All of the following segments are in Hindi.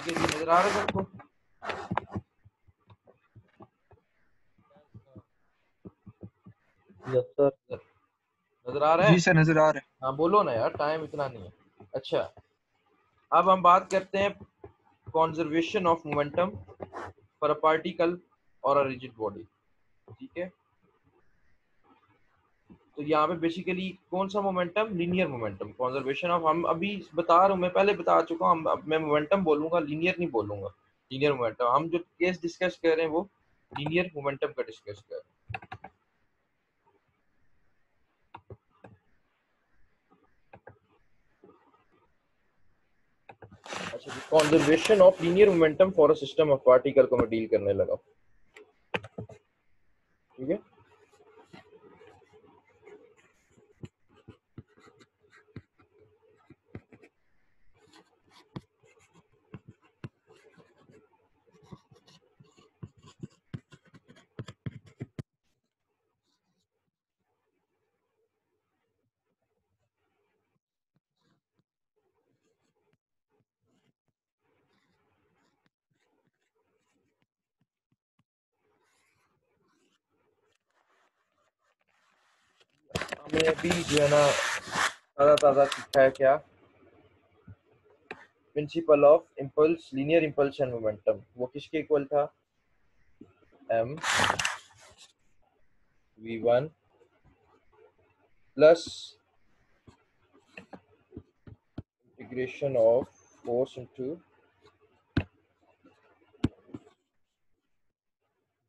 ठीक है जी, नजर आ रहा है सबको? Yes sir. नजर आ रहा जी है? सर, नजर आ रहा है। हाँ बोलो ना यार, टाइम इतना नहीं है। अच्छा, अब हम बात करते हैं conservation of momentum for a particle और अ रिजिड बॉडी। ठीक है, तो यहाँ पे बेसिकली कौन सा momentum? Linear momentum. Conservation of, हम अभी बता रहा हूँ, मैं पहले बता चुका हूँ, अब मैं मोमेंटम बोलूंगा, लीनियर नहीं बोलूंगा। लीनियर मोमेंटम, हम जो केस डिस्कस कर रहे हैं वो लीनियर मोमेंटम का डिस्कस कर रहे हैं। अच्छा, conservation of linear momentum for a system of particle को मैं डील करने लगा। ठीक है, हमें अभी जो है ना ताज़ा ताज़ा सीखा है क्या? Principle of impulse, linear impulse and momentum. वो किसके इक्वल था? M V one plus integration of force into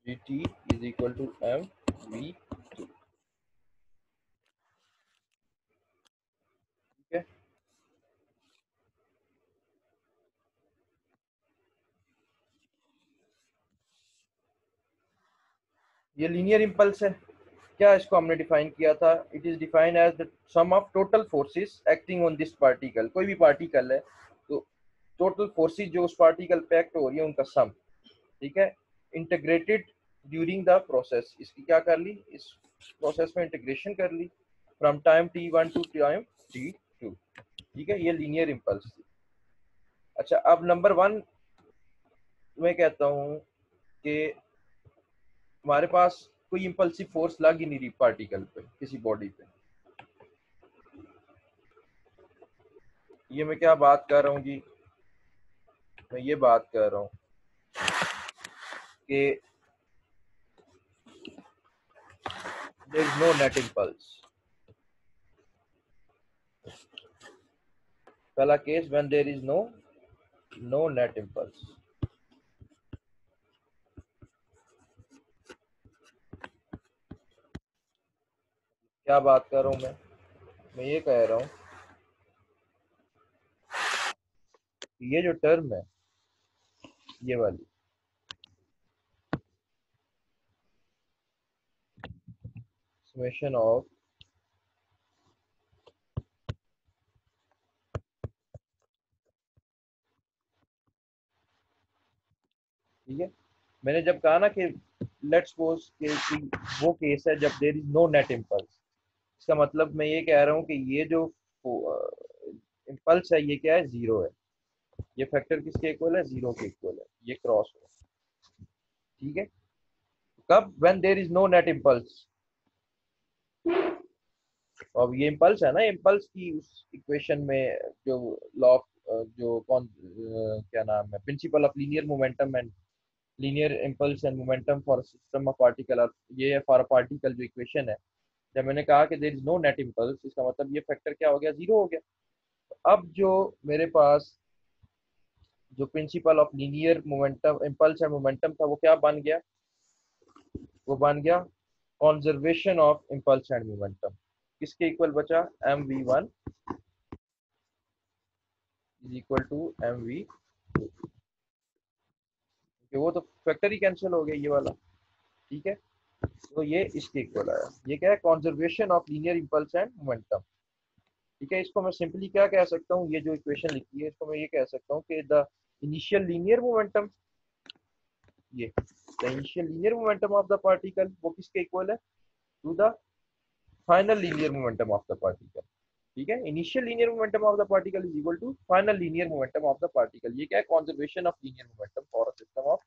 G T is equal to M V two. ठीक है, ये लीनियर इम्पल्स है। क्या इसको हमने डिफाइन किया था? It is defined as the sum of total forces acting on this particle. कोई भी पार्टिकल है तो टोटल फोर्सेस जो उस पार्टिकल पे एक्ट हो रही है उनका सम। ठीक है, इंटीग्रेटेड ड्यूरिंग द प्रोसेस। इसकी क्या कर ली, इस प्रोसेस में इंटीग्रेशन कर ली from time t1 to time t2। ठीक है, ये लीनियर इम्पल्स थी। अच्छा, अब नंबर वन मैं कहता हूँ कि हमारे पास कोई इम्पल्सिव फोर्स लग ही नहीं रही पार्टिकल पे, किसी बॉडी पे। ये मैं क्या बात कर रहा हूँ जी? मैं ये बात कर रहा हूँ कि there is no net impulse. पहला case, when there is no net impulse. क्या बात कर रहा हूँ मैं ये कह रहा हूँ कि ये जो टर्म है, ये वाली, समेशन ऑफ, ठीक है, मैंने जब कहा ना कि लेट्स सपोज कि वो केस है जब there is no net impulse, इसका मतलब मैं ये कह रहा हूँ कि ये जो इम्पल्स है ये क्या है? जीरो है। ये फैक्टर किसके इक्वल है? जीरो के इक्वल है। ये क्रॉस है। ठीक है, कब? When there is no net impulse. अब ये इम्पल्स है ना, इम्पल्स की उस इक्वेशन में जो लॉ ऑफ, जो कौन क्या नाम है, principal of linear momentum and linear impulse and momentum for system of particle, ये है फॉर पार्टिकल जो इक्वेशन है। जब मैंने कहा कि there is no net impulse, इसका मतलब ये फैक्टर क्या हो गया? जीरो हो गया। तो अब जो मेरे पास जो principle of linear momentum, impulse and momentum था, वो क्या बन गया? वो बन गया conservation of impulse and momentum. किसके इक्वल बचा? M V one is equal to M V two. वो तो फैक्टर ही कैंसिल हो गया ये वाला। ठीक है, तो ये इसके इक्वल आया। ये क्या है? Conservation of linear impulse and momentum. ठीक है, इसको मैं सिंपली क्या कह सकता हूँ? ये जो इक्वेशन लिखी है इसको मैं ये कह सकता हूँ कि द इनिशियल लीनियर मोमेंटम, ये the initial linear momentum of the particle वो किसके इक्वल है? To the final linear momentum of the particle. ठीक है, initial linear momentum of the particle is equal to final linear momentum of the particle. ये क्या है, conservation of linear momentum for a system of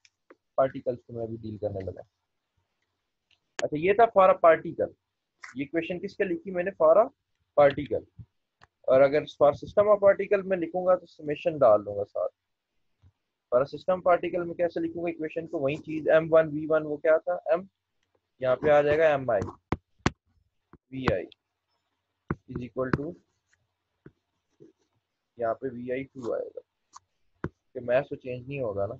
particles को मैं भी डील करने लगा। अच्छा, ये था फॉर अ पार्टिकल। ये क्वेश्चन किसके लिखी मैंने, फॉर अ पार्टिकल। और अगर फॉर सिस्टम ऑफ पार्टिकल में लिखूंगा तो समेशन डाल दूंगा साथ। फॉर अ सिस्टम पार्टिकल में कैसे लिखूंगा इक्वेशन को, वही चीज m1v1 वो क्या था m, यहाँ पे आ जाएगा mi vi is equal to, यहाँ पे vi2 आएगा, कि मैथ तो चेंज नहीं होगा ना।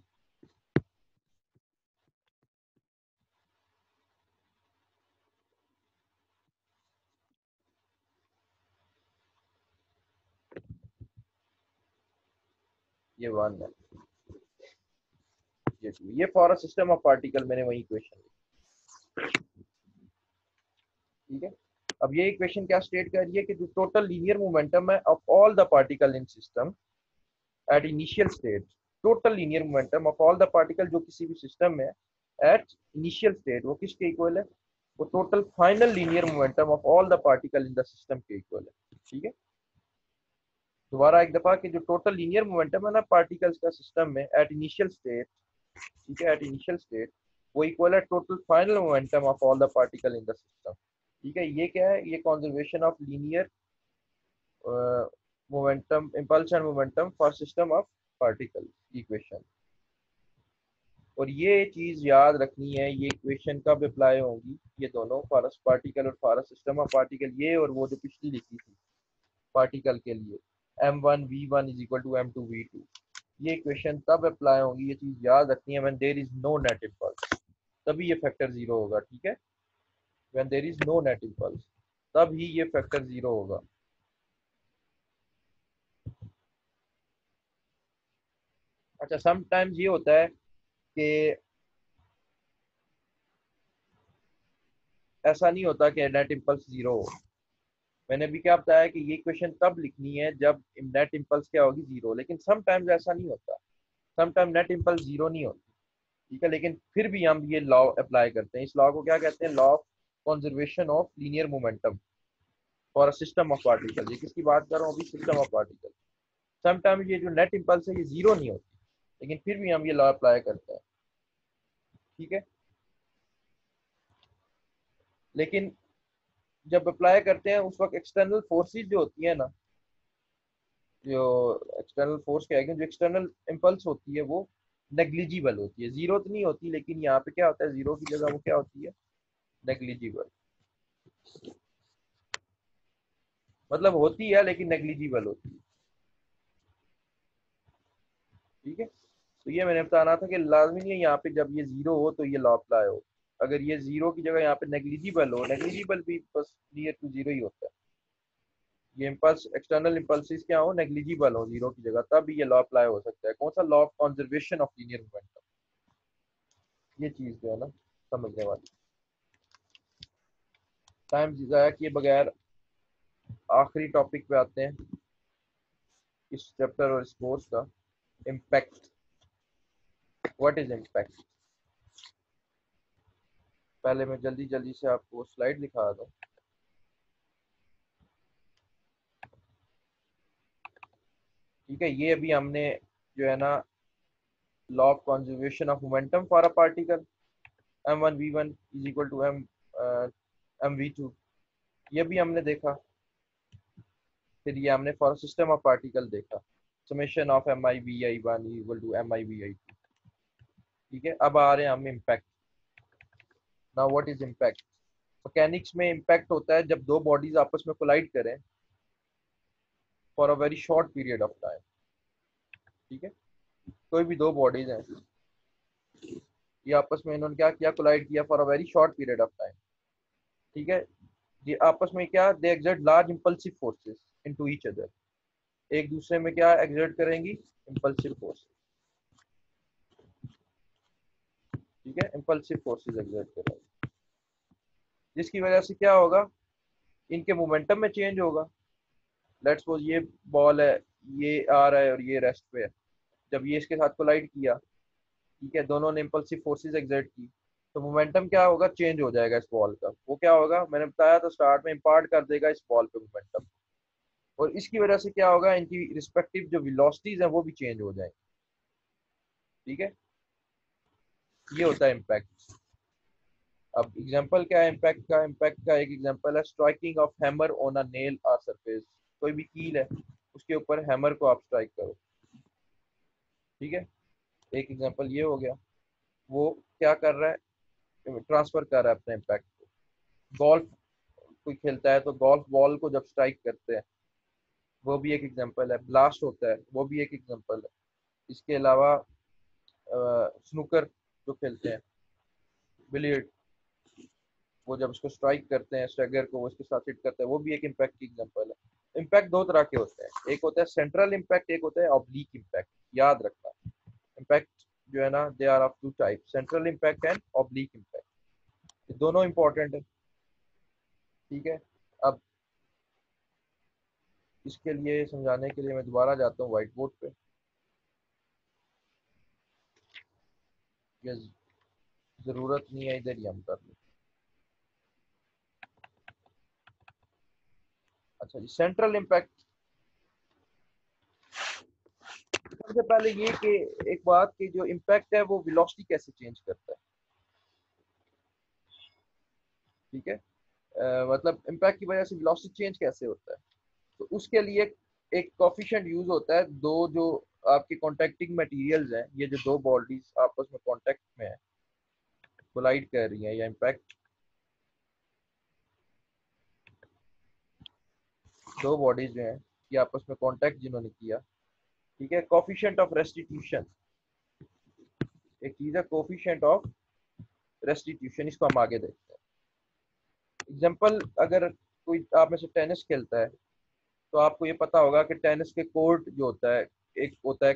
ये 1 है, ये 2, ये for a system of particle मैंने वही इक्वेशन, ठीक है। अब ये इक्वेशन क्या स्टेट कर रही है कि जो टोटल लीनियर मोमेंटम है of all the particle in system at initial state, total linear momentum of all the particle जो किसी भी सिस्टम में एट इनिशियल स्टेट, वो किसके इक्वल है, वो total final linear momentum of all the particle in the system के इक्वल है। ठीक है, दोबारा एक दफा कि जो टोटल लीनियर मोमेंटम है ना पार्टिकल्स का सिस्टम में एट इनिशियल स्टेट, ठीक है, एट इनिशियल स्टेट, वो इक्वल है total final momentum of all the particle in the system. ठीक है, ये क्या है, ये conservation of linear momentum, impulse and momentum for system of particle equation. और ये चीज याद रखनी है, ये इक्वेशन कब अप्लाई होंगी, ये दोनों फॉर पार्टिकल और फॉर सिस्टम ऑफ पार्टिकल, ये और वो जो पिछली लिखी थी पार्टिकल के लिए m1v1 is equal to m2v2, ये इक्वेशन तब अप्लाई होगी, ये चीज याद रखनी है, when there is no net impulse, तभी ये फैक्टर जीरो होगा। ठीक है, when there is no net impulse, तब ही ये फैक्टर जीरो होगा। अच्छा, समटाइम्स ये होता है कि ऐसा नहीं होता कि नेट इम्पल्स जीरो हो। मैंने भी क्या बताया कि ये क्वेश्चन तब लिखनी है जब नेट इम्पल्स क्या होगी, जीरो, लेकिन समटाइम्स ऐसा नहीं होता, समटाइम नेट इम्पल्स जीरो नहीं होती। ठीक है, लेकिन फिर भी हम ये लॉ अप्लाई करते हैं, इस लॉ को क्या कहते हैं, law of conservation of linear momentum for a system of particle. ये किसकी बात कर रहा हूँ अभी, सिस्टम ऑफ पार्टिकल। समटाइम ये जो नेट इम्पल्स है ये जीरो नहीं होती, लेकिन फिर भी हम ये लॉ अप्लाई करते हैं। ठीक है, लेकिन जब अप्लाई करते हैं उस वक्त एक्सटर्नल फोर्सेस जो होती है ना, जो एक्सटर्नल फोर्स क्या है, जो एक्सटर्नल इम्पल्स होती है वो नेग्लिजिबल होती है, जीरो तो नहीं होती, लेकिन यहाँ पे क्या होता है, जीरो की जगह वो क्या होती है, नेग्लिजिबल। मतलब होती है लेकिन नेग्लिजिबल होती है। ठीक है, तो ये मैंने बताना था कि लाजमी नहीं है यहाँ पे जब ये जीरो हो तो ये लॉ अप्लाई हो। अगर ये जीरो की जगह यहाँ पे नेग्लिजिबल हो, नेग्लिजिबल भी बस नियर टू जीरो ही होता है, ये इम्पल्स एक्सटर्नल इम्पल्सिस क्या हो, नेग्लिजिबल हो जीरो की जगह, तब ये लॉ अप्लाई हो सकता है। कौन सा, law of conservation of linear momentum. ये चीज जो है ना समझने वाली। टाइम ज़ाया किए बगैर आखिरी टॉपिक पे आते हैं इस चैप्टर और इस कोर्स का, इम्पैक्ट। व्हाट इज इम्पैक्ट, पहले मैं जल्दी जल्दी से आपको स्लाइड दिखा दूं। ठीक है, ये अभी हमने जो है ना law of conservation of momentum for a particle m1v1 is equal to mv2, ये भी हमने देखा। फिर ये हमने फॉर सिस्टम ऑफ पार्टिकल देखा, summation of mi vi1 equal to mi vi2। ठीक है, अब आ रहे हैं हम impact. Now what is impact. Mechanics में इम्पैक्ट होता है जब दो बॉडीज आपस में कोलाइड करें for a very short period of time. ठीक है, कोई भी दो बॉडीज हैं, ये आपस में इन्होंने क्या किया, कोलाइड किया for a very short period of time. ठीक है, ये आपस में क्या, they exert large impulsive forces into each other, एक दूसरे में क्या एक्सर्ट करेंगी, इंपल्सिव फोर्सेस। ठीक है, इंपल्सिव फोर्सेस एक्सर्ट करेंगी, जिसकी वजह से क्या होगा, इनके मोमेंटम में चेंज होगा। लेट्स सपोज ये बॉल है, ये आ रहा है और ये रेस्ट पे है, जब ये इसके साथ कोलाइड किया, ठीक है, दोनों ने इंपल्सिव फोर्सेस एक्सर्ट की, तो मोमेंटम क्या होगा, चेंज हो जाएगा इस बॉल का। वो क्या होगा, मैंने बताया तो स्टार्ट में, इम्पार्ट कर देगा इस बॉल पे मोमेंटम। और इसकी वजह से क्या होगा, इनकी रिस्पेक्टिव जो वेलोसिटीज हैं वो भी चेंज हो जाएंगी। ठीक है, ये होता है इम्पैक्ट। अब एग्जांपल क्या है इम्पैक्ट का? इम्पैक्ट का एक एग्जांपल है striking off hammer on a nail और सरफेस। कोई भी कील है, उसके ऊपर हैमर को आप स्ट्राइक करो। ठीक है, एक एग्जांपल ये हो गया। वो क्या कर रहा है, ट्रांसफर कर रहा है अपने इम्पैक्ट को। गोल्फ कोई खेलता है तो गोल्फ बॉल को जब स्ट्राइक करते हैं, वो भी एक एग्जांपल है। ब्लास्ट होता है, वो भी एक एग्जांपल है। इसके अलावा स्नूकर जो खेलते हैं, बिलियर्ड, वो जब उसको स्ट्राइक करते हैं स्टैगर को, वो उसके साथ हिट करते हैं, वो भी एक इम्पैक्ट की एग्जांपल है। इम्पैक्ट दो तरह के होते हैं, एक होता है सेंट्रल इम्पैक्ट, एक होता है ऑब्लिक इम्पैक्ट। याद रखना, इम्पैक्ट जो है ना, they are of two type, central impact and oblique impact. दोनों इंपॉर्टेंट है। ठीक है, अब इसके लिए समझाने के लिए मैं दोबारा जाता हूँ व्हाइट बोर्ड पे। ये जरूरत नहीं है, इधर ही हम कर लें। अच्छा जी, सेंट्रल इम्पैक्ट। सबसे पहले ये कि एक बात कि जो इम्पैक्ट है वो वेलोसिटी कैसे चेंज करता है। ठीक है, मतलब इम्पैक्ट की वजह से वेलोसिटी चेंज कैसे होता है। तो उसके लिए एक कोफिशिएंट यूज होता है। दो जो आपके कॉन्टेक्टिंग मटेरियल्स हैं, ये जो दो बॉडीज आपस में कांटेक्ट में है, कोलाइड कर रही हैं, या इम्पैक्ट, दो बॉडीज जो हैं ये आपस में कांटेक्ट जिन्होंने किया। ठीक है, कोफिशिएंट ऑफ रेस्टिट्यूशन एक चीज है, कोफिशिएंट ऑफ रेस्टिट्यूशन, इसको हम आगे देखते हैं। एग्जांपल, अगर कोई आप में से टेनिस खेलता है तो आपको ये पता होगा कि टेनिस के कोर्ट जो होता है, एक होता है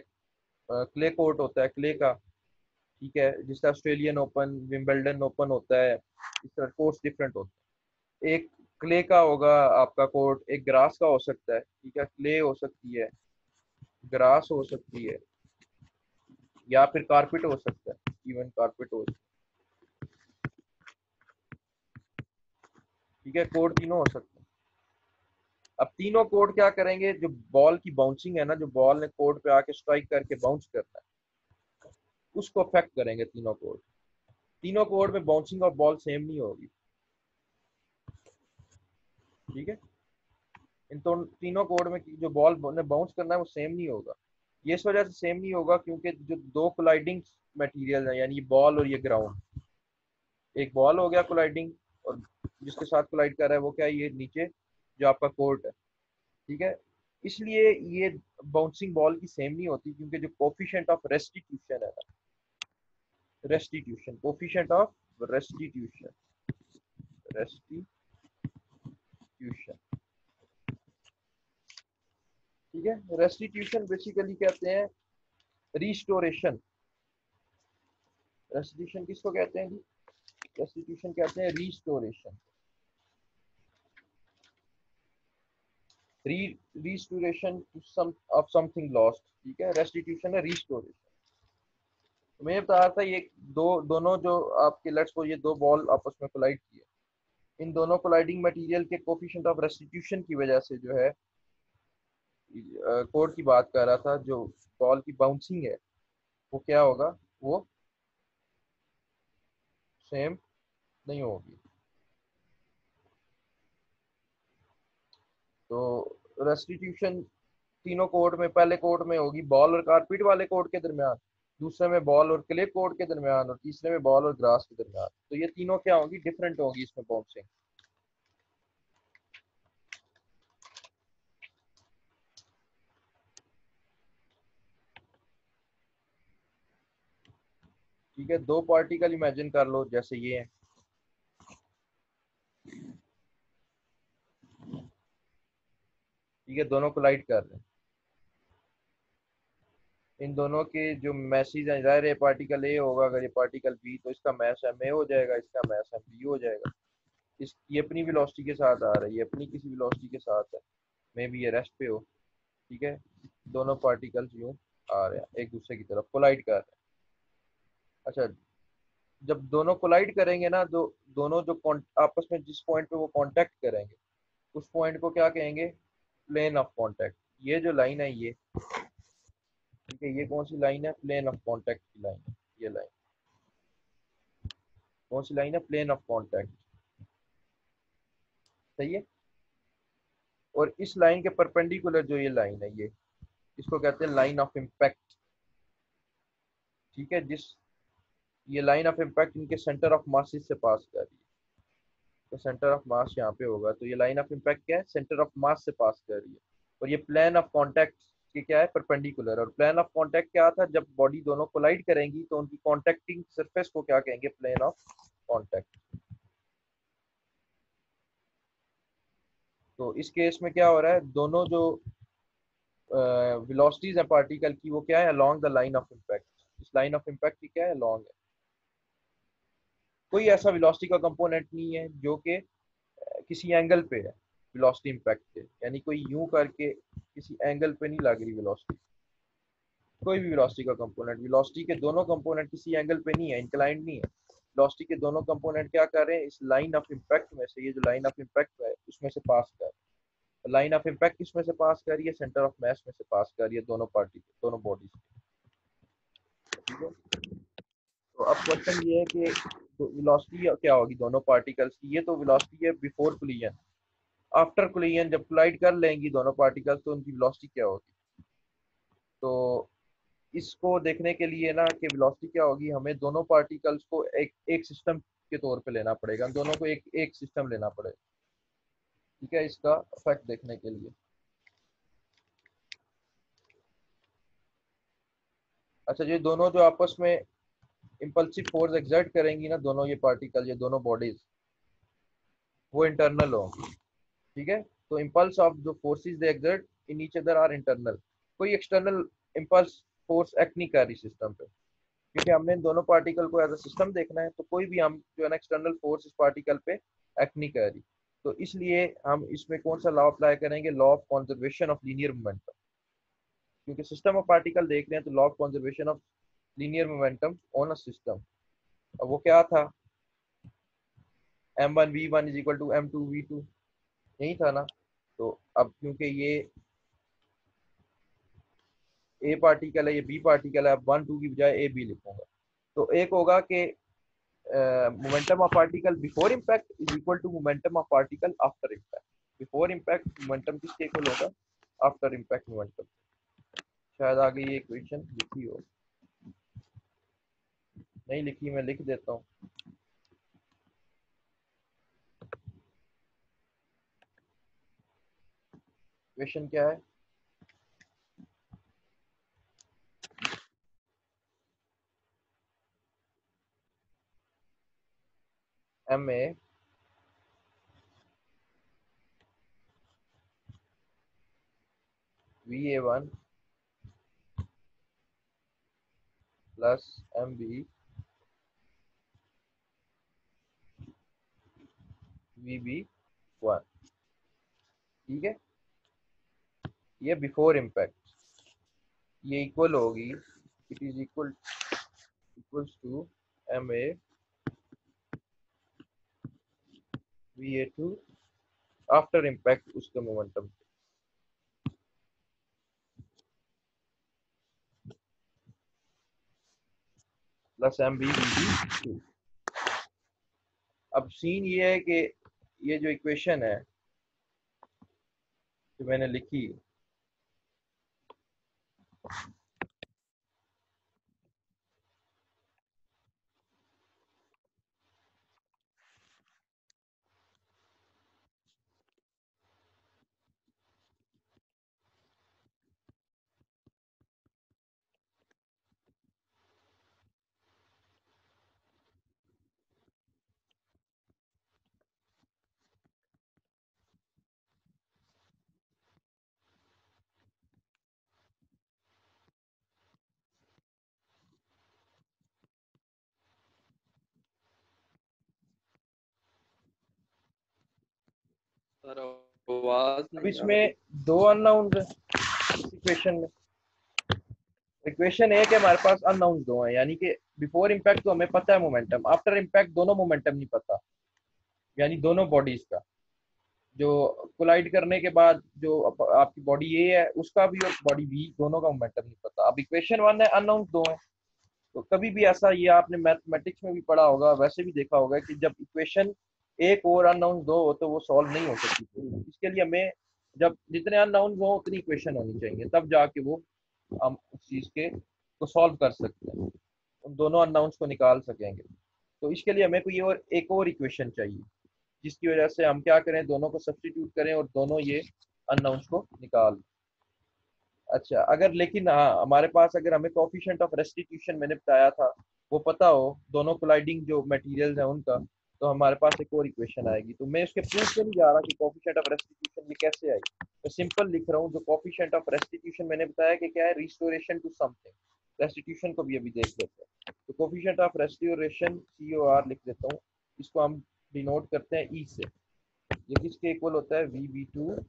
क्ले कोर्ट होता है क्ले का। ठीक है, जिसका ऑस्ट्रेलियन ओपन, विंबलडन ओपन होता है, इस तरह कोर्ट्स डिफरेंट होते हैं। एक क्ले का होगा आपका कोर्ट, एक ग्रास का हो सकता है। ठीक है, क्ले हो सकती है, ग्रास हो सकती है, या फिर कारपेट हो सकता है, इवन कारपेट हो सकता है। ठीक है, कोर्ट तीनों हो सकते हैं। अब तीनों कोर्ट क्या करेंगे, जो बॉल की बाउंसिंग है ना, जो बॉल ने कोर्ट पे आके स्ट्राइक करके बाउंस करना है, उसको अफेक्ट करेंगे तीनों कोर्ट। तीनों कोर्ट में बाउंसिंग ऑफ बॉल सेम नहीं होगी। ठीक है, इन तो तीनों कोड में जो बॉल ने बाउंस करना है वो सेम नहीं होगा। ये इस वजह से सेम नहीं होगा क्योंकि जो दो कोलाइडिंग मटेरियल है, यानी ये बॉल और ये ग्राउंड, एक बॉल हो गया कोलाइडिंग, और जिसके साथ कोलाइड कर रहा है वो क्या है, ये नीचे जो आपका कोर्ट है। ठीक है, इसलिए ये बाउंसिंग बॉल की सेम नहीं होती, क्योंकि जो कोफिशिएंट ऑफ रेस्टिट्यूशन है ना, restitution, coefficient of restitution, restitution. ठीक है, रेस्टिट्यूशन बेसिकली कहते हैं रिस्टोरेशन। रेस्टिट्यूशन किसको कहते हैं जी? रेस्टिट्यूशन कहते हैं restoration, restoration to some of something lost. ठीक है, रेस्टिट्यूशन है रिस्टोरेशन। तो मैं बता रहा था, ये दोनों जो आपके लेट्स को, ये दो बॉल आपस में कोलाइड किए, इन दोनों कोलाइडिंग मटेरियल के कोफिशिएंट ऑफ रेस्टिट्यूशन की वजह से जो है, कोड की बात कर रहा था, जो बॉल की बाउंसिंग है वो क्या होगा, वो सेम नहीं होगी। तो रेस्टिट्यूशन तीनों कोर्ट में, पहले कोर्ट में होगी बॉल और कारपेट वाले कोर्ट के दरमियान, दूसरे में बॉल और क्ले कोर्ट के दरमियान, और तीसरे में बॉल और ग्रास के दरमियान। तो ये तीनों क्या होगी, डिफरेंट होगी इसमें बाउंसिंग। ठीक है, दो पार्टिकल इमेजिन कर लो जैसे ये है। ठीक है, दोनों कोलाइड कर रहे हैं। इन दोनों के जो मैसेज है, जाहिर है पार्टिकल ए होगा, अगर ये पार्टिकल बी, तो इसका मैस एम ए हो जाएगा, इसका मैस एम बी हो जाएगा। इस ये अपनी वेलोसिटी के साथ आ रही है, अपनी किसी वेलोसिटी के साथ है, मे बी ये रेस्ट पे हो। ठीक है, दोनों पार्टिकल्स यूं आ रहे हैं एक दूसरे की तरफ, कोलाइड कर रहे हैं। अच्छा, जब दोनों कोलाइड करेंगे ना, दोनों जो आपस में जिस पॉइंट पे वो कांटेक्ट करेंगे, उस पॉइंट को क्या कहेंगे, प्लेन ऑफ कांटेक्ट, ये जो लाइन है ये, ठीक है, ये कौन सी लाइन है? प्लेन ऑफ कांटेक्ट की लाइन है। ये लाइन कौन सी लाइन है? प्लेन ऑफ कांटेक्ट, सही है। और इस लाइन के परपेंडिकुलर जो ये लाइन है, ये इसको कहते हैं लाइन ऑफ इम्पैक्ट, ठीक है। जिस ये लाइन ऑफ इम्पैक्ट इनके सेंटर ऑफ मासेस से पास कर रही है, तो सेंटर ऑफ मास यहाँ पे होगा, तो ये लाइन ऑफ इम्पैक्ट क्या है? सेंटर ऑफ मास से पास कर रही है। और ये प्लेन ऑफ कांटेक्ट के क्या है? परपेंडिकुलर। और प्लेन ऑफ कांटेक्ट क्या था? जब बॉडी दोनों कोलाइड करेंगी तो उनकी कांटेक्टिंग सरफेस को क्या कहेंगे? Plane of contact. तो इस केस में क्या हो रहा है? दोनों जो वेलोसिटीज है पार्टिकल की, वो क्या है? Along the line of impact. इस लाइन ऑफ इम्पैक्ट की क्या है? अलोंग है। कोई ऐसा वेलोसिटी का कंपोनेंट नहीं है जो कि किसी एंगल पे है वेलोसिटी इम्पैक्ट के, यानी कोई यूं करके किसी एंगल पे नहीं लग रही वेलोसिटी। कोई भी वेलोसिटी का कंपोनेंट, वेलोसिटी के दोनों कंपोनेंट किसी एंगल पे नहीं है, इंक्लाइंड नहीं है। वेलोसिटी के दोनों कंपोनेंट क्या कर रहे हैं? इस लाइन ऑफ इम्पैक्ट में से, ये जो लाइन ऑफ इम्पैक्ट है उसमें से पास कर, लाइन ऑफ इम्पैक्ट किसमें से पास कर रही है? सेंटर ऑफ मास में से पास कर रही है, दोनों पार्टी दोनों बॉडीज, ठीक है। तो अब क्वेश्चन ये है कि वेलोसिटी क्या होगी दोनों पार्टिकल्स की? ये तो वेलोसिटी है बिफोर कोलिजन। आफ्टर कोलिजन जब कोलाइड कर लेंगी दोनों पार्टिकल्स तो उनकी वेलोसिटी क्या होगी? तो इसको देखने के लिए ना कि वेलोसिटी क्या होगी, हमें दोनों पार्टिकल्स को एक एक सिस्टम के तौर पे लेना पड़ेगा, दोनों को एक एक सिस्टम लेना पड़ेगा, ठीक है, इसका इफेक्ट देखने के लिए। अच्छा, ये दोनों जो आपस में इम्पल्सिव फोर्स एक्सर्ट करेंगी ना, दोनों ये पार्टिकल, ये दोनों बॉडीज, वो इंटरनल होंगी, ठीक है। तो इम्पल्स ऑफ जो forces they exert in each other are internal. कोई एक्सटर्नल इम्पल्स फोर्स एक्ट नहीं कर रही सिस्टम पे, क्योंकि हमने इन दोनों पार्टिकल को एज अ सिस्टम देखना है। तो कोई भी हम जो है ना एक्सटर्नल फोर्स इस पार्टिकल पे एक्ट नहीं कर रही। तो इसलिए हम इसमें कौन सा लॉ अप्लाई करेंगे? Law of conservation of linear momentum. क्योंकि सिस्टम ऑफ पार्टिकल देख रहे हैं तो law of conservation of linear momentum on a system, अब वो क्या था? m1v1 is equal to m2v2, यही था ना। तो अब क्योंकि ये ए पार्टिकल है, ये बी पार्टिकल है, अब 1 2 की बजाय ए बी लिखूंगा। तो एक होगा कि momentum of particle before impact is equal to momentum of particle after impact. Before impact momentum किसके इक्वल होगा? After impact momentum. शायद आगे ये इक्वेशन लिखी हो, नहीं लिखी, मैं लिख देता हूँ। इक्वेशन क्या है? M a v a one plus m b v b one, ठीक है। ये बिफोर इम्पैक्ट, ये इक्वल होगी, it is equals to m a v a two after impact उसके momentum plus m b v b two. अब सीन ये है कि ये जो इक्वेशन है जो मैंने लिखी, सर आवाज अब नहीं आ रही। इसमें दो अननोन्स है इस इक्वेशन में। इक्वेशन एक है, हमारे पास अननोन्स दो हैं, यानी कि बिफोर इम्पैक्ट तो हमें पता है मोमेंटम, आफ्टर इम्पैक्ट दोनों मोमेंटम नहीं पता, यानी दोनों बॉडीज का। जो कोलाइड करने के बाद जो आपकी बॉडी ए है उसका भी और बॉडी बी दोनों का मोमेंटम नहीं पता। अब इक्वेशन वन है, अननोन दो है। तो कभी भी ऐसा, ये आपने मैथमेटिक्स में भी पढ़ा होगा, वैसे भी देखा होगा कि जब इक्वेशन एक और अननोन दो हो तो वो सॉल्व नहीं हो सकती। तो इसके लिए हमें जब जितने अननोन हो उतनी इक्वेशन होनी चाहिए, तब जाके वो हम उस चीज के को सॉल्व कर सकते हैं, उन दोनों अननोन्स को निकाल सकेंगे। तो इसके लिए हमें कोई और एक और इक्वेशन चाहिए, जिसकी वजह से हम क्या करें, दोनों को सब्स्टिट्यूट करें और दोनों ये अननोन्स को निकाल। अच्छा, अगर लेकिन हाँ हमारे पास, अगर हमें कोफिशिएंट ऑफ रेस्टिट्यूशन मैंने बताया था वो पता हो, दोनों कोलाइडिंग जो मटेरियल्स हैं उनका, तो हमारे पास एक और इक्वेशन आएगी। तो मैं उसके प्रूफ पे नहीं जा रहा कि कोफिशिएंट ऑफ रेस्टिट्यूशन ये कैसे आई, मैं सिंपल लिख रहा हूँ। जो कोफिशिएंट ऑफ रेस्टिट्यूशन मैंने बताया कि क्या है, रिस्टोरेशन टू समथिंग। रेस्टिट्यूशन को भी अभी देख लेते हैं। तो कोफिशिएंट ऑफ रेस्टोरेशन COR लिख देता हूँ, इसको हम डिनोट करते हैं ई से। ये किसके इक्वल होता है, VB2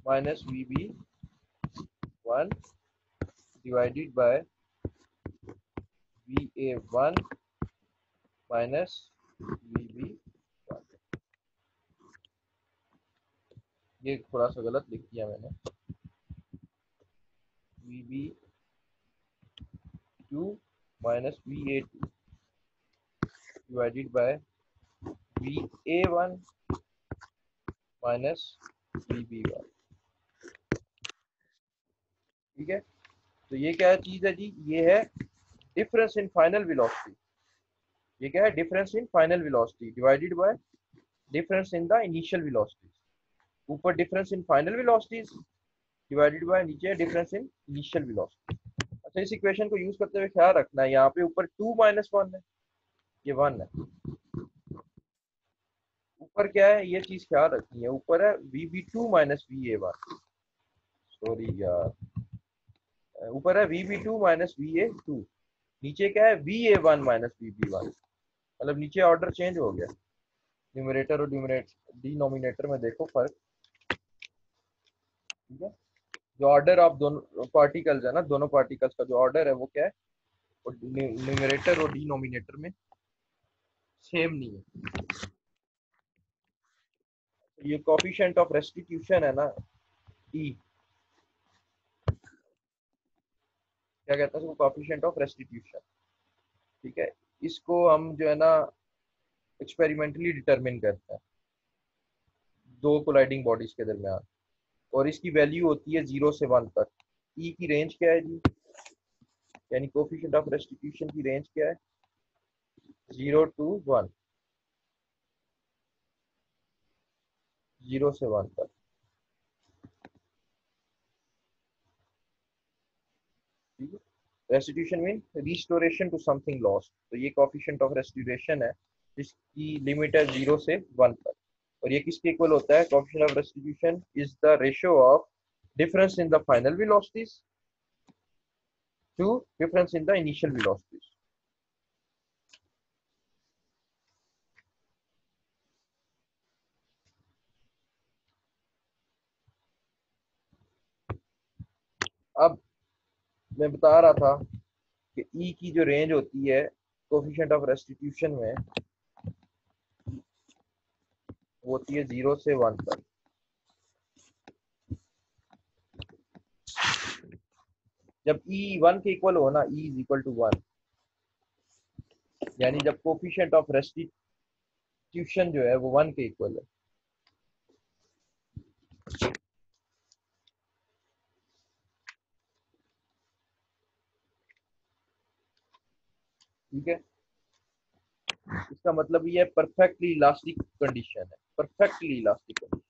minus VB1 divided by VA1 minus VB1। ये थोड़ा सा गलत लिख दिया मैंने, VB2 minus VA2 divided by VA1 minus VB1। ठीक है, तो ये क्या चीज है जी, ये है डिफरेंस इन फाइनल वेलोसिटी। ये क्या है, difference in final velocity divided by difference in the initial velocity. ऊपर difference in final velocities divided by नीचे डिफरेंस इन इनिशियल वेलोसिटी। अच्छा, इस इक्वेशन को यूज करते हुए ख्याल रखना है, यहाँ पे ऊपर 2 माइनस 1 है, ये 1 है। ऊपर क्या है, ये चीज ख्याल रखनी है, ऊपर है VB2 माइनस VA1। सॉरी यार, ऊपर है VB2 माइनस VA2, नीचे क्या है, VA1 माइनस VB1। मतलब नीचे ऑर्डर चेंज हो गया, न्यूमरेटर और डिनोमिनेटर में देखो फर्क। ठीक है, जो ऑर्डर ऑफ दोनों पार्टिकल्स है ना, दोनों पार्टिकल्स का जो ऑर्डर है वो क्या है, और न्यूमरेटर और डिनोमिनेटर में सेम नहीं है। ये कोफिशिएंट ऑफ रेस्टिट्यूशन है ना, ई, क्या कहते हैं इसको, कोफिशिएंट ऑफ रेस्टिट्यूशन। ठीक है, इसको हम जो है ना एक्सपेरिमेंटली डिटरमिन करते हैं दो कोलाइडिंग बॉडीज के दरमियान, और इसकी वैल्यू होती है 0 से 1 तक। ई की रेंज क्या है जी, यानी कोफिशिएंट ऑफ रेस्टिट्यूशन की रेंज क्या है, 0 to 1, 0 से 1 तक। ठीक है, restitution mean restoration to something lost. तो ये कोफिशिएंट ऑफ रेस्टोरेशन है जिसकी लिमिट है 0 से 1 तक। और ये किसके इक्वल होता है, coefficient of restitution is the ratio of difference in the final velocities to difference in the initial velocities. अब मैं बता रहा था कि ई की जो रेंज होती है कोफिशिएंट ऑफ रेस्टिट्यूशन में, वो होती है 0 से 1 तक। जब ई 1 के इक्वल हो ना, ई इज इक्वल टू 1, यानी जब कोफिशिएंट ऑफ रेस्टिट्यूशन जो है वो 1 के इक्वल है। ठीक है, इसका मतलब ये परफेक्टली इलास्टिक कंडीशन है, परफेक्टली इलास्टिक कंडीशन।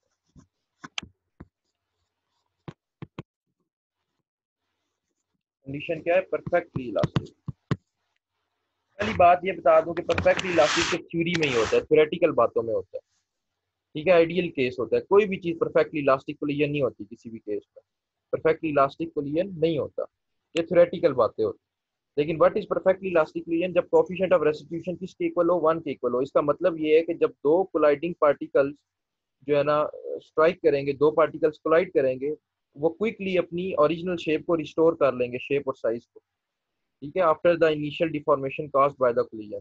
कंडीशन क्या है, परफेक्टली इलास्टिक। पहली बात ये बता दूं कि परफेक्टली इलास्टिक सिर्फ थ्योरी में ही होता है, थ्योरेटिकल बातों में होता है। ठीक है, आइडियल केस होता है, कोई भी चीज परफेक्टली इलास्टिक कोलिजन नहीं होती किसी भी केस में, परफेक्टली इलास्टिक कोलिजन नहीं होता, ये थ्योरेटिकल बातें होती। लेकिन what is perfectly elastic collision, जब कोफिशिएंट ऑफ रेस्टिट्यूशन किसके इक्वल हो, 1 के इक्वल हो। इसका मतलब ये है कि जब दो कोलाइडिंग पार्टिकल्स जो है ना स्ट्राइक करेंगे, दो पार्टिकल्स कोलाइड करेंगे, वो क्विकली अपनी ओरिजिनल शेप को रिस्टोर कर लेंगे, शेप और साइज को। ठीक है, after the initial deformation caused by the collision.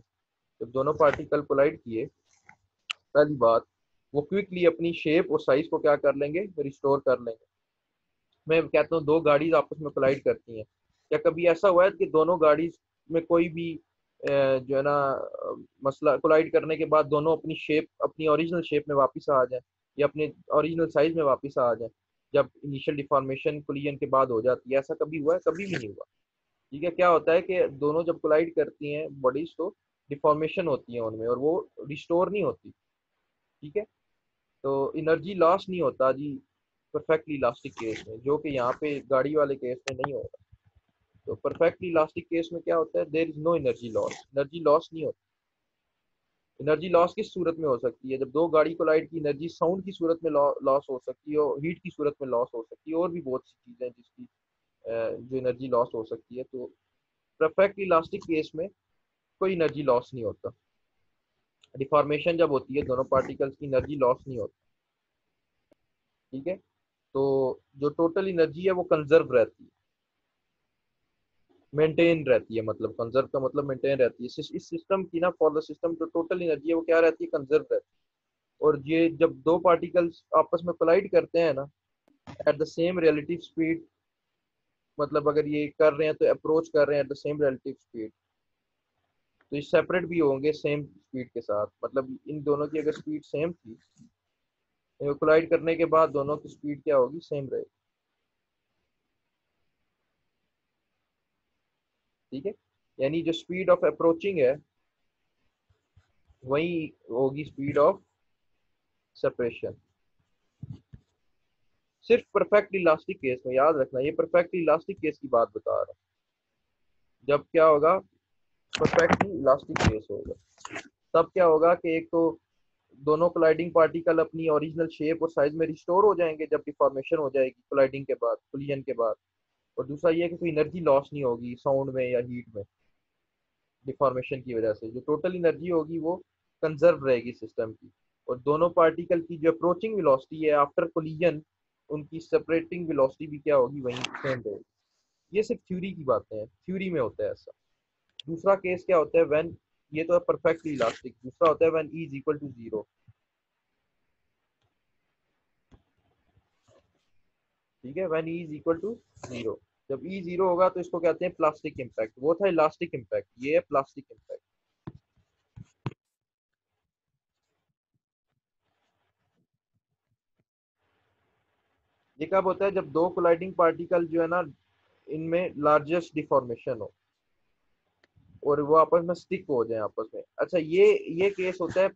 जब दोनों पार्टिकल कोलाइड किए, पहली बात वो क्विकली अपनी शेप और साइज को क्या कर लेंगे, रिस्टोर कर लेंगे। मैं कहता हूँ दो गाड़ीज आपस में कोलाइड करती हैं, क्या कभी ऐसा हुआ है कि दोनों गाड़ीज में कोई भी जो है ना मसला, कोलाइड करने के बाद दोनों अपनी शेप, अपनी ओरिजिनल शेप में वापस आ जाए या अपने ओरिजिनल साइज में वापस आ जाए जब इनिशियल डिफॉर्मेशन कोलिजन के बाद हो जाती है? ऐसा कभी हुआ है? कभी भी नहीं हुआ। ठीक है, क्या होता है कि दोनों जब कोलाइड करती हैं बॉडीज तो डिफॉर्मेशन होती है उनमें और वो रिस्टोर नहीं होती। ठीक है, तो एनर्जी लॉस नहीं होता जी परफेक्टली इलास्टिक केस में, जो कि यहाँ पे गाड़ी वाले केस में नहीं होता। तो परफेक्टली इलास्टिक केस में क्या होता है, there is no energy loss, energy loss नहीं होती। एनर्जी लॉस किस सूरत में हो सकती है? जब दो गाड़ी कोलाइड की एनर्जी साउंड की सूरत में लॉस हो सकती है और हीट की सूरत में लॉस हो सकती है, और भी बहुत सी चीजें हैं जिसकी जो एनर्जी लॉस हो सकती है। तो परफेक्ट इलास्टिक केस में कोई एनर्जी लॉस नहीं होता। डिफॉर्मेशन जब होती है दोनों पार्टिकल्स की, एनर्जी लॉस नहीं होती। ठीक है, तो जो टोटल एनर्जी है वो कंजर्व रहती है, मेंटेन रहती है। मतलब कंजर्व का मतलब मेंटेन रहती है। इस सिस्टम की ना, फॉर द सिस्टम जो टोटल एनर्जी है वो क्या रहती है, कंजर्व रहती है। और ये जब दो पार्टिकल्स आपस में कोलाइड करते हैं ना at the same relative speed, मतलब अगर ये कर रहे हैं तो अप्रोच कर रहे हैं at the same relative speed, तो ये सेपरेट भी होंगे सेम स्पीड के साथ। मतलब इन दोनों की अगर स्पीड सेम थी, कोलाइड करने के बाद दोनों की स्पीड क्या होगी, सेम रहेगी। ठीक है, यानी जो स्पीड ऑफ अप्रोचिंग है वही होगी स्पीड ऑफ सेपरेशन। सिर्फ परफेक्ट इलास्टिक केस में, याद रखना ये परफेक्ट इलास्टिक केस की बात बता रहा हूँ। जब क्या होगा, परफेक्टली इलास्टिक केस होगा, तब क्या होगा कि एक तो दोनों कोलाइडिंग पार्टिकल अपनी ओरिजिनल शेप और साइज में रिस्टोर हो जाएंगे जब डिफॉर्मेशन हो जाएगी कोलाइडिंग के बाद, कोलिजन के बाद। और दूसरा ये है कि कोई एनर्जी लॉस नहीं होगी साउंड में या हीट में डिफॉर्मेशन की वजह से। जो टोटल एनर्जी होगी वो कंजर्व रहेगी सिस्टम की। और दोनों पार्टिकल की जो अप्रोचिंग वेलोसिटी है आफ्टर कोलिजन, उनकी सेपरेटिंग वेलोसिटी भी क्या होगी, वही सेम रहेगी। ये सिर्फ थ्योरी की बातें हैं, थ्योरी में होता है ऐसा। दूसरा केस क्या होता है, व्हेन, ये तो है परफेक्टली इलास्टिक, दूसरा होता है when E is equal to zero. ठीक है, when E is equal to zero, जब ई जीरो होगा तो इसको कहते हैं प्लास्टिक इम्पैक्ट। वो था इलास्टिक इम्पैक्ट, ये है प्लास्टिक इम्पैक्ट। ये कब होता है, जब दो कोलाइडिंग पार्टिकल जो है ना, इनमें लार्जेस्ट डिफॉर्मेशन हो और वो आपस में स्टिक हो जाए आपस में। अच्छा, ये केस होता है,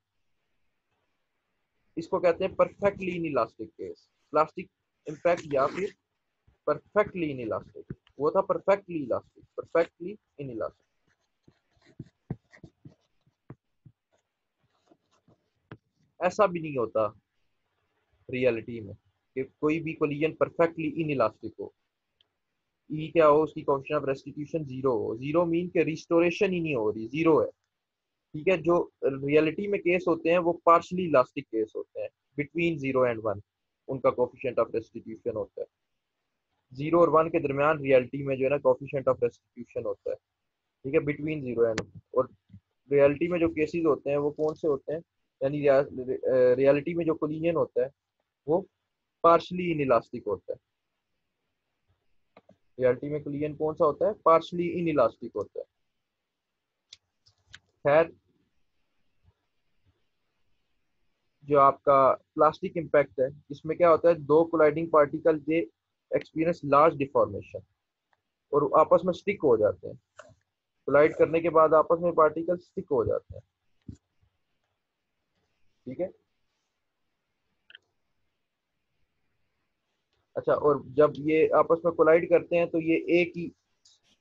इसको कहते हैं perfectly in elastic case, plastic impact या फिर परफेक्टली इन इलास्टिक। वो था perfectly elastic, perfectly in elastic. ऐसा भी नहीं होता रियलिटी में कि कोई भी कोलिजन परफेक्टली इन इलास्टिक हो। ई क्या हो, उसकी कोएफिशिएंट ऑफ रेस्टिट्यूशन जीरो हो। जीरो मीन के रिस्टोरेशन ही नहीं हो रही, जीरो है। ठीक है, जो रियलिटी में केस होते हैं वो पार्शली इलास्टिक केस होते हैं, बिटवीन जीरो एंड वन उनका कोफिशिएंट ऑफ रेस्टिट्यूशन होता है। जीरो और वन के दरमियान रियलिटी में जो है ना कोफिशिएंट ऑफ रेस्टिट्यूशन होता है। ठीक है, बिटवीन जीरो एंड, और रियलिटी में जो केसेस होते हैं वो कौन से होते हैं, यानी रियलिटी में जो कोलिजन होता है वो पार्शली इन इलास्टिक होता है। रियलिटी में कोलिजन कौन सा होता है, पार्शली इन इलास्टिक होता है। खैर, जो आपका प्लास्टिक इम्पैक्ट है, इसमें क्या होता है, दो कोलाइडिंग पार्टिकल दे एक्सपीरियंस लार्ज डिफॉर्मेशन और आपस में स्टिक हो जाते हैं। कोलाइड करने के बाद आपस में पार्टिकल स्टिक हो जाते हैं। ठीक है, अच्छा, और जब ये आपस में कोलाइड करते हैं तो ये एक ही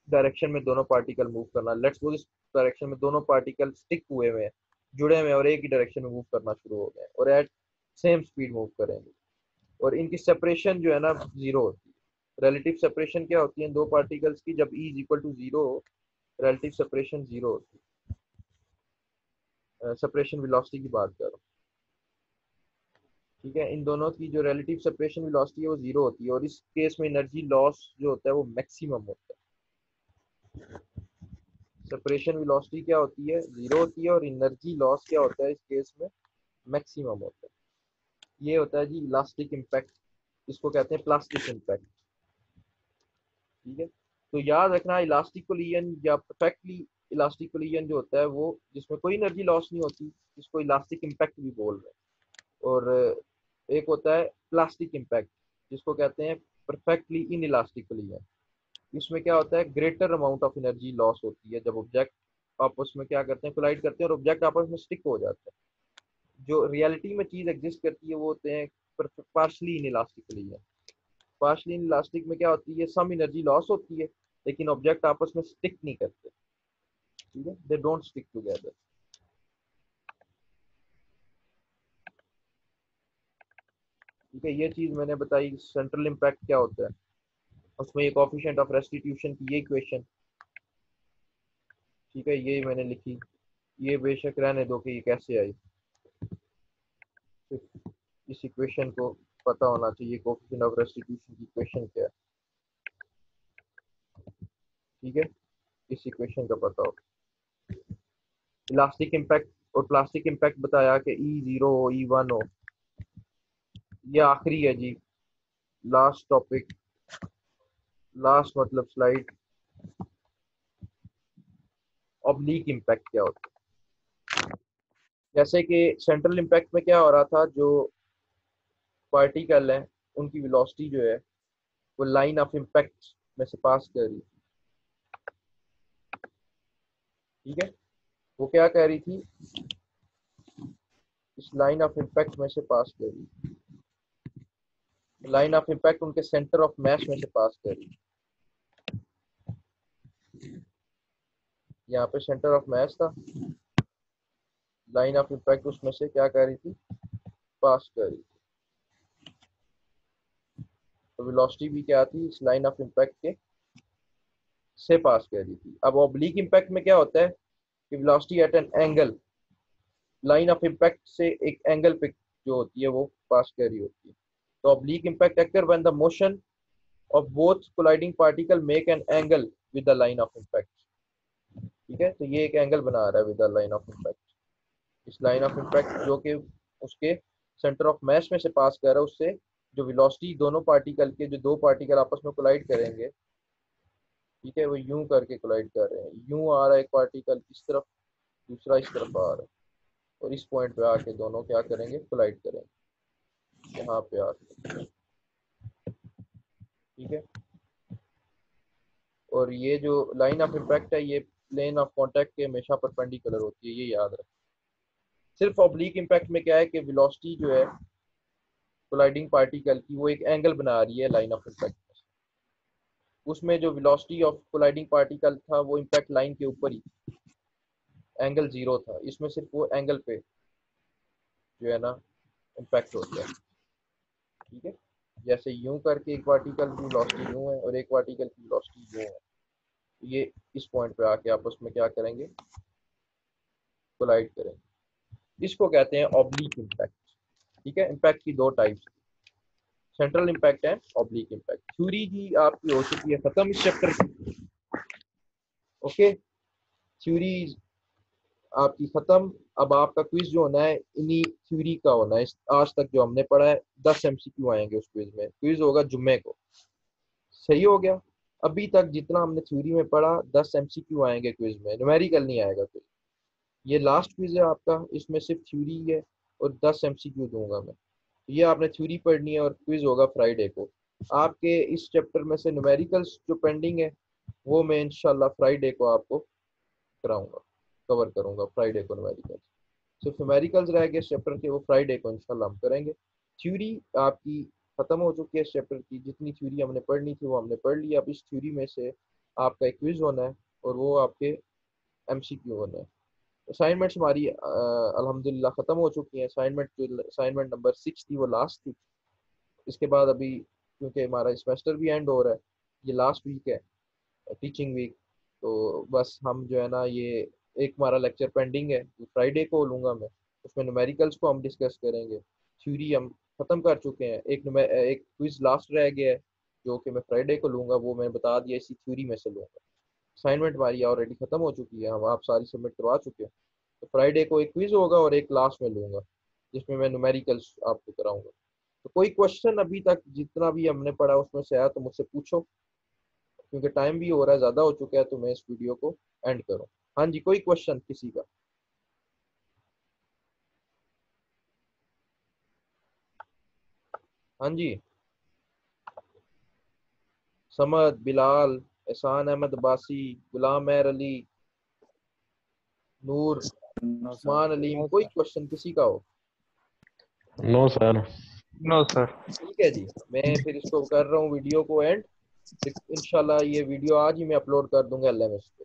डायरेक्शन में दोनों पार्टिकल मूव करना, लेट्स सपोज इस डायरेक्शन में दोनों पार्टिकल स्टिक हुए हुए हैं, जुड़े हुए हैं और एक ही डायरेक्शन में मूव करना शुरू हो गए और एट सेम स्पीड मूव करेंगे। और इनकी सेपरेशन जो है ना जीरो होती है। रिलेटिव सेपरेशन क्या होती है दो पार्टिकल्स की, जब E is equal to zero, relative separation zero होती है। सेपरेशन वेलोसिटी की बात कर रहा हूँ। ठीक है, इन दोनों की जो रिलेटिव सेपरेशन वेलोसिटी है वो जीरो होती है और इस केस में एनर्जी लॉस जो होता है वो मैक्सिमम होता है। सेपरेशन वेलोसिटी क्या होती है, जीरो होती है, और एनर्जी लॉस क्या होता है इस केस में, मैक्सिमम होता है। ये होता है जी इलास्टिक इम्पैक्ट, इसको कहते हैं प्लास्टिक इम्पैक्ट। ठीक है, तो याद रखना इलास्टिक कोलिजन या परफेक्टली इलास्टिक कोलिजन जो होता है वो जिसमें कोई एनर्जी लॉस नहीं होती, इसको इलास्टिक इम्पैक्ट भी बोल रहे हैं। और एक होता है प्लास्टिक इम्पैक्ट जिसको कहते हैं परफेक्टली इन इलास्टिक कोलिजन। इसमें क्या होता है, greater amount of energy loss होती है जब ऑब्जेक्ट आपस में क्या करते हैं, कोलाइड करते हैं और ऑब्जेक्ट आपस में स्टिक हो जाते हैं। जो रियलिटी में चीज एग्जिस्ट करती है वो होते हैं partially in elastic collision. Partially in elastic में क्या होती है, सम एनर्जी लॉस होती है लेकिन ऑब्जेक्ट आपस में स्टिक नहीं करते। ठीक है, दे डोंट स्टिक टुगेदर। ठीक है, ये चीज मैंने बताई। सेंट्रल इम्पैक्ट क्या होता है, उसमें ये कोफिशिएंट ऑफ रेस्टिट्यूशन की ये इक्वेशन, ठीक है, ये मैंने लिखी। ये बेशक रहने दो कि ये कैसे आई, सिर्फ इस इक्वेशन को पता होना चाहिए कोफिशिएंट ऑफ रेस्टिट्यूशन की इक्वेशन क्या है। ठीक है, इस इक्वेशन का पता हो। इलास्टिक इम्पैक्ट और प्लास्टिक इम्पैक्ट बताया कि E0 हो E1 हो। ये आखिरी है जी, लास्ट टॉपिक, लास्ट मतलब स्लाइड। ऑब्लिक इम्पैक्ट क्या होता है, जैसे कि सेंट्रल इम्पैक्ट में क्या हो रहा था, जो पार्टिकल है उनकी वेलोसिटी जो है वो लाइन ऑफ इम्पैक्ट में से पास कर रही थी। ठीक है, वो क्या कह रही थी, इस लाइन ऑफ इम्पैक्ट में से पास कर रही, लाइन ऑफ इम्पैक्ट उनके सेंटर ऑफ मैस में से पास कर रही। यहाँ पे सेंटर ऑफ मैस था, लाइन ऑफ इम्पैक्ट उसमें से क्या कर रही थी, पास कर रही। तो वेलोसिटी भी क्या थी, इस लाइन ऑफ इम्पैक्ट के से पास कर रही थी। अब ऑब्लिक इम्पैक्ट में क्या होता है कि velocity at an angle line of impact से एक एंगल पे जो होती है वो पास कर रही होती है। तो oblique impact occur when the motion of both colliding particle make an angle with the line of impact. ठीक है, तो ये एक एंगल बना रहा है with the line of impact. इस लाइन ऑफ इम्पैक्ट जो कि उसके सेंटर ऑफ मैस में से पास कर रहा है, उससे जो वेलोसिटी दोनों पार्टिकल के, जो दो पार्टिकल आपस में कोलाइड करेंगे, ठीक है, वो यूं करके कोलाइड कर रहे हैं। यूं आ रहा है एक पार्टिकल इस तरफ, दूसरा इस तरफ आ रहा है, और इस पॉइंट पे आके दोनों क्या करेंगे, कोलाइड करेंगे यहाँ पे आके। ठीक है, और ये जो लाइन ऑफ इम्पैक्ट है ये प्लेन ऑफ कांटेक्ट के हमेशा परपेंडिकुलर होती है, ये याद रखें। सिर्फ ऑब्लिक इम्पैक्ट में क्या है कि वेलोसिटी जो है कोलाइडिंग पार्टिकल की वो एक एंगल बना रही है लाइन ऑफ इम्पैक्ट में। उसमें जो वेलोसिटी ऑफ कोलाइडिंग पार्टिकल था वो इम्पैक्ट लाइन के ऊपर ही, एंगल 0 था। इसमें सिर्फ वो एंगल पे जो है ना इम्पैक्ट होता है। ठीक है, जैसे यूं करके एक पार्टिकल की वेलोसिटी यूं है और एक पार्टिकल की वेलोसिटी यूं है, ये इस पॉइंट पे आके आपस में क्या करेंगे, कोलाइड करेंगे। इसको कहते हैं ऑब्लिक इम्पैक्ट। ठीक है, इम्पैक्ट की दो टाइप्स, सेंट्रल इम्पैक्ट है, ऑब्लिक इम्पैक्ट। थ्योरी जी आपकी हो चुकी है खत्म इस चैप्टर की। ओके, थ्योरी आपकी खत्म। अब आपका क्विज जो होना है इन्हीं थ्योरी का होना है। आज तक जो हमने पढ़ा है 10 MCQ आएंगे उस क्विज में। क्विज होगा जुम्मे को, सही हो गया। अभी तक जितना हमने थ्योरी में पढ़ा 10 MCQ आएंगे क्विज में, न्यूमेरिकल नहीं आएगा क्विज। ये लास्ट क्विज है आपका, इसमें सिर्फ थ्योरी है और 10 MCQ दूंगा मैं। ये आपने थ्योरी पढ़नी है और क्विज होगा फ्राइडे को। आपके इस चैप्टर में से न्यूमेरिकल्स जो पेंडिंग है वो मैं इंशाल्लाह फ्राइडे को आपको कराऊंगा, कवर करूंगा फ्राइडे को न्यूमेरिकल्स। सिर्फ न्यूमेरिकल्स रह गए इस चैप्टर के, वो फ्राइडे को इंशाल्लाह हम करेंगे। थ्योरी आपकी खत्म हो चुकी है इस चैप्टर की, जितनी थ्योरी हमने पढ़नी थी वो हमने पढ़ ली। अब इस थ्योरी में से आपका एक क्विज होना है और वो आपके MCQ होना है। असाइनमेंट्स हमारी अल्हम्दुलिल्लाह ख़त्म हो चुकी हैं। असाइनमेंट नंबर 6 थी वो लास्ट थी। इसके बाद अभी क्योंकि हमारा सेमेस्टर भी एंड हो रहा है, ये लास्ट वीक है, टीचिंग वीक, तो बस हम जो है ना ये एक हमारा लेक्चर पेंडिंग है, फ्राइडे को लूँगा मैं। उसमें न्यूमेरिकल्स को हम डिस्कस करेंगे। थ्योरी हम ख़त्म कर चुके हैं, एक क्विज लास्ट रह गया है जो कि मैं फ्राइडे को लूँगा, वो मैंने बता दिया इसी थ्योरी में से लूँगा। असाइनमेंट हमारी ऑलरेडी ख़त्म हो चुकी है, हम आप सारी सबमिट करवा चुके हैं। तो फ्राइडे को एक क्विज होगा और एक लास्ट में लूँगा। जिसमें मैं न्यूमेरिकल्स आपको कराऊंगा। तो कोई क्वेश्चन अभी तक जितना भी हमने पढ़ा उसमें से आया तो मुझसे पूछो, क्योंकि टाइम भी हो रहा है, ज़्यादा हो चुका है, तो मैं इस वीडियो को एंड करूँ। हाँ जी, कोई क्वेश्चन किसी का? हाँ जी, समद, बिलाल, एहसान अहमद अब्बासी, गुलाम मेहर अली, नूर, नो सर। उस्मान अलीम, कोई क्वेश्चन किसी का हो? No sir. No sir. ठीक है जी, मैं फिर इसको कर रहा हूँ वीडियो को एंड। इंशाल्लाह ये वीडियो आज ही मैं अपलोड कर दूंगा LMS पे।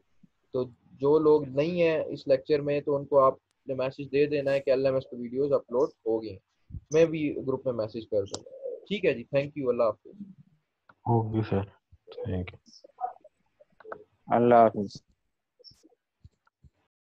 तो जो लोग नहीं है इस लेक्चर में तो उनको आपने मैसेज दे देना है कि LMS पे वीडियोस अपलोड हो गई हैं। मैं भी ग्रुप में मैसेज कर दूंगा। ठीक है जी, थैंक यू, अल्लाह हाफिज। Okay sir, thank you. अल्लाह हाफिज।